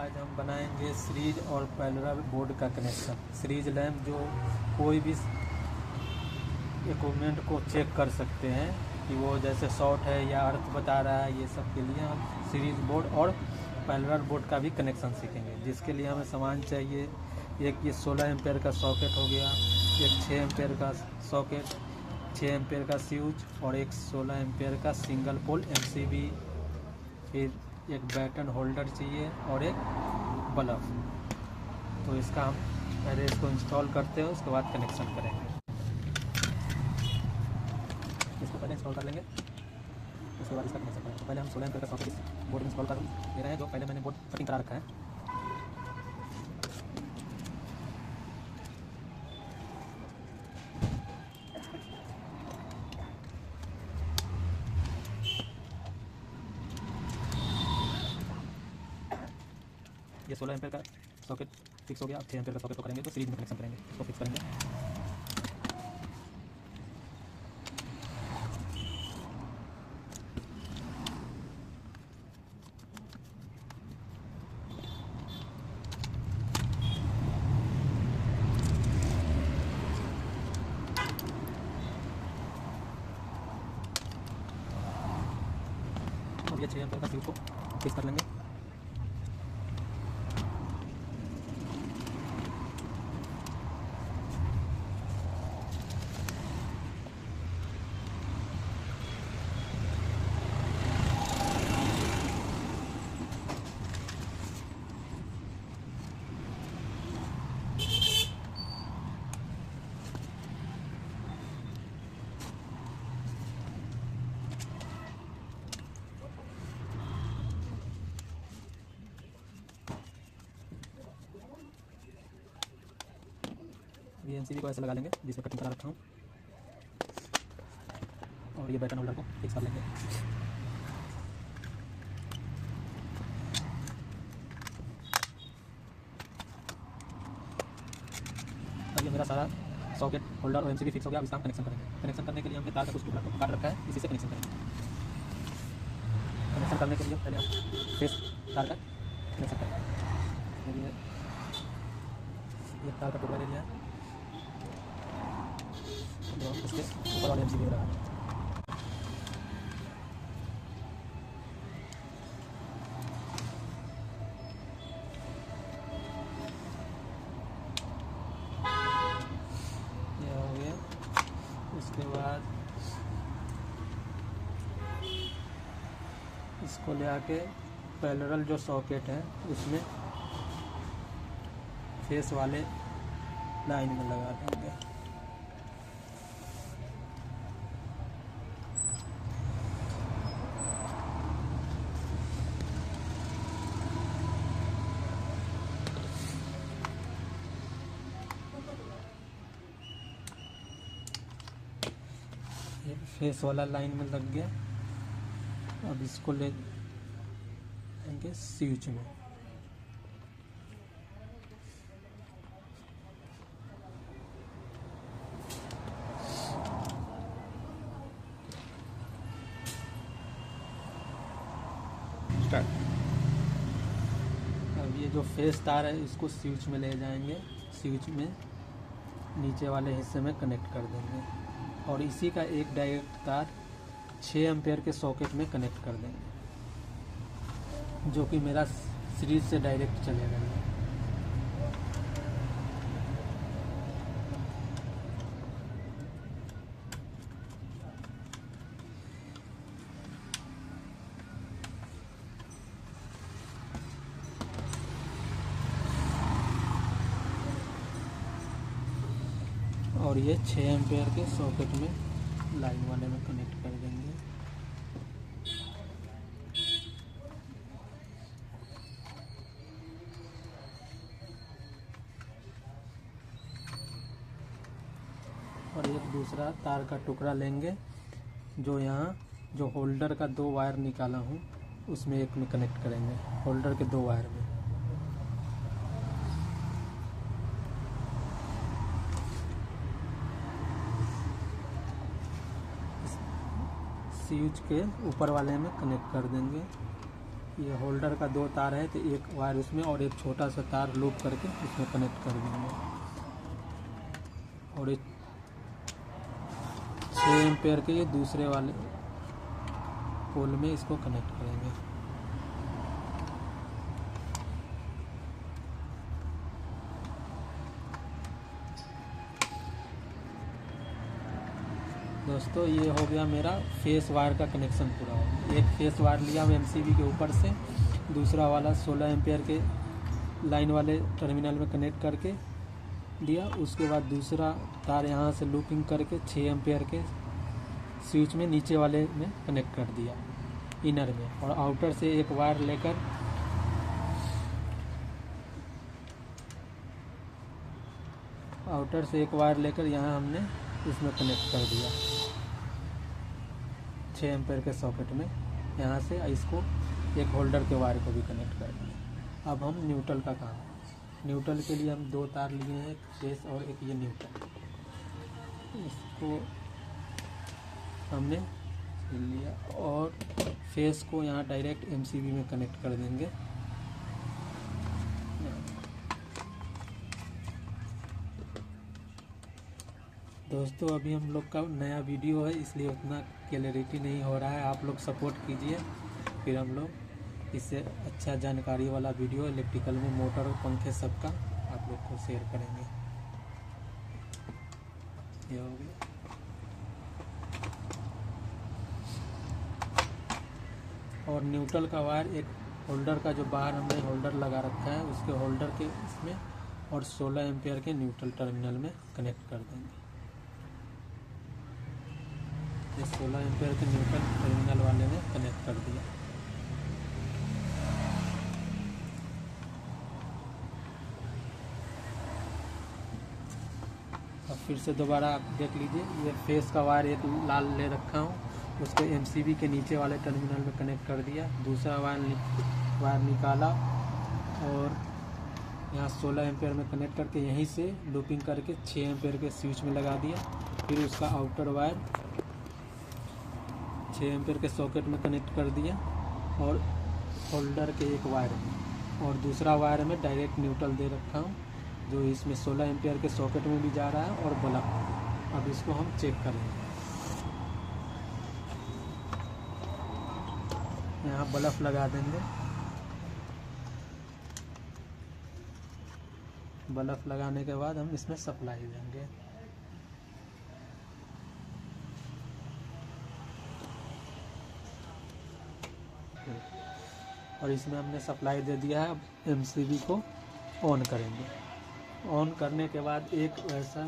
आज हम बनाएंगे सीरीज और पैरेलल बोर्ड का कनेक्शन। सीरीज लैंप जो कोई भी इक्विपमेंट को चेक कर सकते हैं कि वो जैसे शॉर्ट है या अर्थ बता रहा है, ये सब के लिए हम सीरीज बोर्ड और पैरेलल बोर्ड का भी कनेक्शन सीखेंगे। जिसके लिए हमें सामान चाहिए, एक ये 16 एम्पेयर का सॉकेट हो गया, एक 6 एम्पेयर का सॉकेट, 6 एम्पेयर का स्विच और एक 16 एम्पेयर का सिंगल पोल MCB, फिर एक बैटन होल्डर चाहिए और एक बल्ब। तो इसका हम पहले इसको इंस्टॉल करते हैं, उसके बाद कनेक्शन करेंगे। इसको पहले इंस्टॉल कर लेंगे, उसके बाद इसका कनेक्शन करेंगे। तो पहले हम 16 एम्पेयर का सॉकेट बोर्ड इंस्टॉल कर ले रहे हैं, जो पहले मैंने बोर्ड फिटिंग करा रखा है। ये 16 एम्पेयर का सॉकेट फिक्स हो गया। अब 6 एम्पेयर का सॉकेट को करेंगे तो सीरीज में कनेक्शन करेंगे, इसको फिक्स करेंगे। और ये 6 एम्पेयर का स्विच को फिक्स कर लेंगे। ये MCB को ऐसे लगा लेंगे जिसमें कटिंग करा रखा हूँ, और ये बैटन होल्डर को फिक्स कर लेंगे। अब ये मेरा सारा सॉकेट होल्डर और MCB फिक्स हो गया। अब इसका हम कनेक्शन करेंगे। कनेक्शन करने के लिए हमने तार का कुछ टुकड़ा काट रखा है, इसी से कनेक्शन करेंगे। कनेक्शन करने के लिए पहले हम फेस तार का कनेक्शन करेंगे। ये तार का टुकड़ा ले लिया है, इसके ऊपर वाले MCB लगा। ये हो गया। उसके बाद इसको ले आके पैरेलल जो सॉकेट है उसमें फेस वाले लाइन में लगा देंगे। ये फेस वाला लाइन में लग गया। अब इसको ले जाएंगे स्विच में। अब ये जो फेस तार है इसको स्विच में ले जाएंगे, स्विच में नीचे वाले हिस्से में कनेक्ट कर देंगे, और इसी का एक डायरेक्ट तार 6 एम्पेयर के सॉकेट में कनेक्ट कर देंगे, जो कि मेरा सीरीज से डायरेक्ट चलेगा। और ये 6 एम्पेयर के सॉकेट में लाइन वाले में कनेक्ट कर देंगे। और एक दूसरा तार का टुकड़ा लेंगे, जो यहाँ जो होल्डर का 2 वायर निकाला हूँ उसमें एक में कनेक्ट करेंगे, होल्डर के 2 वायर में। स्विच के ऊपर वाले में कनेक्ट कर देंगे। ये होल्डर का 2 तार है, तो एक वायर उसमें और एक छोटा सा तार लूप करके उसमें कनेक्ट कर देंगे। और एक 6 एम्पेयर के ये दूसरे वाले पोल में इसको कनेक्ट करेंगे। दोस्तों ये हो गया मेरा फेस वायर का कनेक्शन पूरा हो गया। एक फेस वायर लिया मैं एमसीबी के ऊपर से, दूसरा वाला 16 एम्पेयर के लाइन वाले टर्मिनल में कनेक्ट करके दिया। उसके बाद दूसरा तार यहाँ से लूपिंग करके 6 एम्पेयर के स्विच में नीचे वाले में कनेक्ट कर दिया इनर में। और आउटर से एक वायर लेकर यहाँ हमने इसमें कनेक्ट कर दिया 6 एम्पेयर के सॉकेट में। यहाँ से इसको एक होल्डर के वायर को भी कनेक्ट कर दिया। अब हम न्यूट्रल का काम, न्यूट्रल के लिए हम 2 तार लिए हैं, एक फेस और एक ये न्यूट्रल। इसको हमने लिया और फेस को यहाँ डायरेक्ट एमसीबी में कनेक्ट कर देंगे। दोस्तों अभी हम लोग का नया वीडियो है, इसलिए उतना क्लियरिटी नहीं हो रहा है, आप लोग सपोर्ट कीजिए, फिर हम लोग इससे अच्छा जानकारी वाला वीडियो इलेक्ट्रिकल में मोटर और पंखे सबका आप लोग को शेयर करेंगे। ये हो गया। और न्यूट्रल का वायर एक होल्डर का जो बाहर हमने होल्डर लगा रखा है उसके होल्डर के इसमें और 16 एम्पेयर के न्यूट्रल टर्मिनल में कनेक्ट कर देंगे। ये 16 एम्पेयर के न्यूट्रल टर्मिनल वाले में कनेक्ट कर दिया। अब फिर से दोबारा आप देख लीजिए, ये फेस का वायर एक लाल ले रखा हूँ, उसको एमसीबी के नीचे वाले टर्मिनल में कनेक्ट कर दिया। दूसरा वायर निकाला और यहाँ 16 एम्पेयर में कनेक्ट करके यहीं से लूपिंग करके 6 एम्पेयर के स्विच में लगा दिया। फिर उसका आउटर वायर 6 एम्पेयर के सॉकेट में कनेक्ट कर दिया और होल्डर के एक वायर में, और दूसरा वायर में डायरेक्ट न्यूट्रल दे रखा हूँ जो इसमें 16 एम्पेयर के सॉकेट में भी जा रहा है और बल्ब। अब इसको हम चेक करेंगे। यहाँ बल्ब लगा देंगे। बल्ब लगाने के बाद हम इसमें सप्लाई देंगे। और इसमें हमने सप्लाई दे दिया है। अब एमसीबी को ऑन करेंगे। ऑन करने के बाद एक ऐसा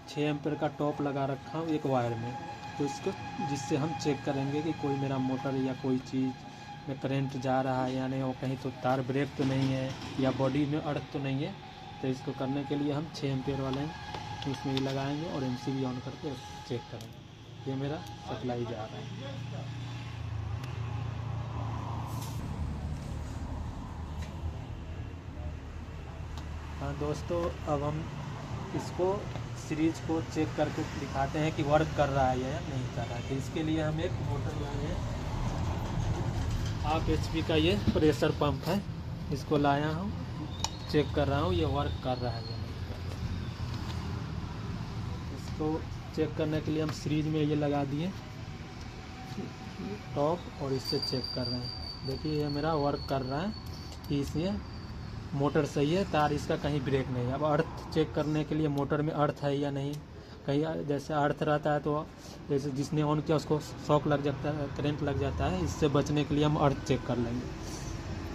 6 एम्पेयर का टॉप लगा रखा हूँ एक वायर में, तो इसको जिससे हम चेक करेंगे कि कोई मेरा मोटर या कोई चीज़ में करंट जा रहा है या नहीं, और कहीं तो तार ब्रेक तो नहीं है या बॉडी में अर्थ तो नहीं है। तो इसको करने के लिए हम 6 एम्पेयर वाले इसमें भी लगाएंगे और एमसीबी ऑन करके चेक करेंगे। ये मेरा सप्लाई जा रहा है। हाँ दोस्तों, अब हम इसको सीरीज को चेक करके दिखाते हैं कि वर्क कर रहा है या नहीं कर रहा है। तो इसके लिए हम एक मोटर लाए हैं, 1/2 HP का ये प्रेशर पंप है, इसको लाया हूँ, चेक कर रहा हूँ ये वर्क कर रहा है या नहीं कर रहा है। इसको चेक करने के लिए हम सीरीज में ये लगा दिए टॉप और इससे चेक कर रहे हैं। देखिए ये मेरा वर्क कर रहा है कि इसमें मोटर सही है, तार इसका कहीं ब्रेक नहीं है। अब अर्थ चेक करने के लिए मोटर में अर्थ है या नहीं, कहीं जैसे अर्थ रहता है तो जैसे जिसने ऑन किया उसको शॉक लग जाता है, करंट लग जाता है। इससे बचने के लिए हम अर्थ चेक कर लेंगे।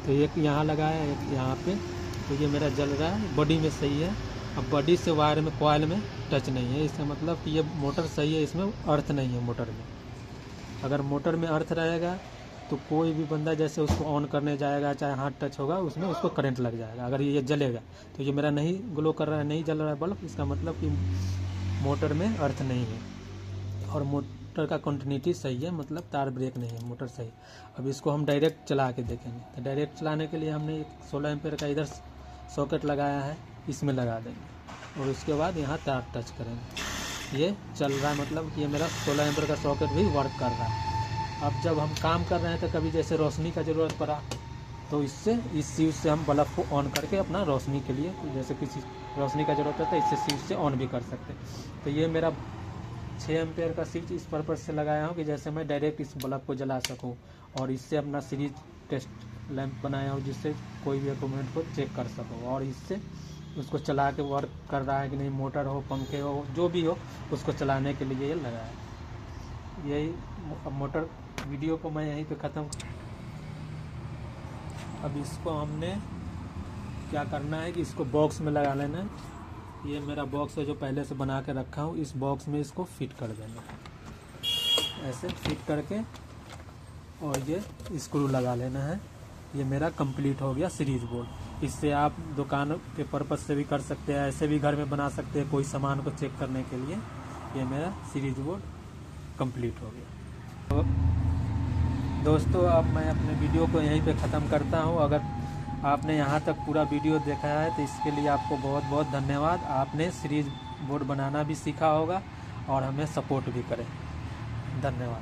तो एक यहाँ लगाया, एक यहाँ पे, तो ये मेरा जल रहा है, बॉडी में सही है। अब बॉडी से वायर में कॉइल में टच नहीं है, इसका मतलब कि ये मोटर सही है, इसमें अर्थ नहीं है मोटर में। अगर मोटर में अर्थ रहेगा तो कोई भी बंदा जैसे उसको ऑन करने जाएगा, चाहे हाथ टच होगा उसमें, उसको करंट लग जाएगा। अगर ये जलेगा तो ये मेरा नहीं ग्लो कर रहा है, नहीं जल रहा है बल्ब, इसका मतलब कि मोटर में अर्थ नहीं है और मोटर का कंटिन्यूटी सही है, मतलब तार ब्रेक नहीं है, मोटर सही। अब इसको हम डायरेक्ट चला के देखेंगे। तो डायरेक्ट चलाने के लिए हमने एक 16 एम्पेयर का इधर सॉकेट लगाया है, इसमें लगा देंगे और उसके बाद यहाँ तार टच करेंगे। ये चल रहा है, मतलब कि ये मेरा 16 एम्पेयर का सॉकेट भी वर्क कर रहा है। अब जब हम काम कर रहे हैं तो कभी जैसे रोशनी का ज़रूरत पड़ा तो इस स्विच से हम बल्ब को ऑन करके अपना रोशनी के लिए, जैसे किसी रोशनी का ज़रूरत है तो इससे स्विच से ऑन भी कर सकते हैं। तो ये मेरा 6 एम्पेयर का स्विच इस पर्पज़ से लगाया हूँ कि जैसे मैं डायरेक्ट इस बल्ब को जला सकूँ, और इससे अपना सीरीज टेस्ट लैंप बनाया हूँ जिससे कोई भी इक्विपमेंट को चेक कर सकूँ, और इससे उसको चला के वर्क कर रहा है कि नहीं, मोटर हो, पंखे हो, जो भी हो, उसको चलाने के लिए ये लगाया है। यही मोटर वीडियो को मैं यहीं पे ख़त्म। अब इसको हमने क्या करना है कि इसको बॉक्स में लगा लेना है। ये मेरा बॉक्स है जो पहले से बना के रखा हूँ, इस बॉक्स में इसको फिट कर देना है, ऐसे फिट करके, और ये स्क्रू लगा लेना है। ये मेरा कंप्लीट हो गया सीरीज बोर्ड। इससे आप दुकान के पर्पज़ से भी कर सकते हैं, ऐसे भी घर में बना सकते हैं कोई सामान को चेक करने के लिए। ये मेरा सीरीज बोर्ड कंप्लीट हो गया। तो दोस्तों अब मैं अपने वीडियो को यहीं पे ख़त्म करता हूँ। अगर आपने यहाँ तक पूरा वीडियो देखा है तो इसके लिए आपको बहुत बहुत धन्यवाद। आपने सीरीज बोर्ड बनाना भी सीखा होगा और हमें सपोर्ट भी करें। धन्यवाद।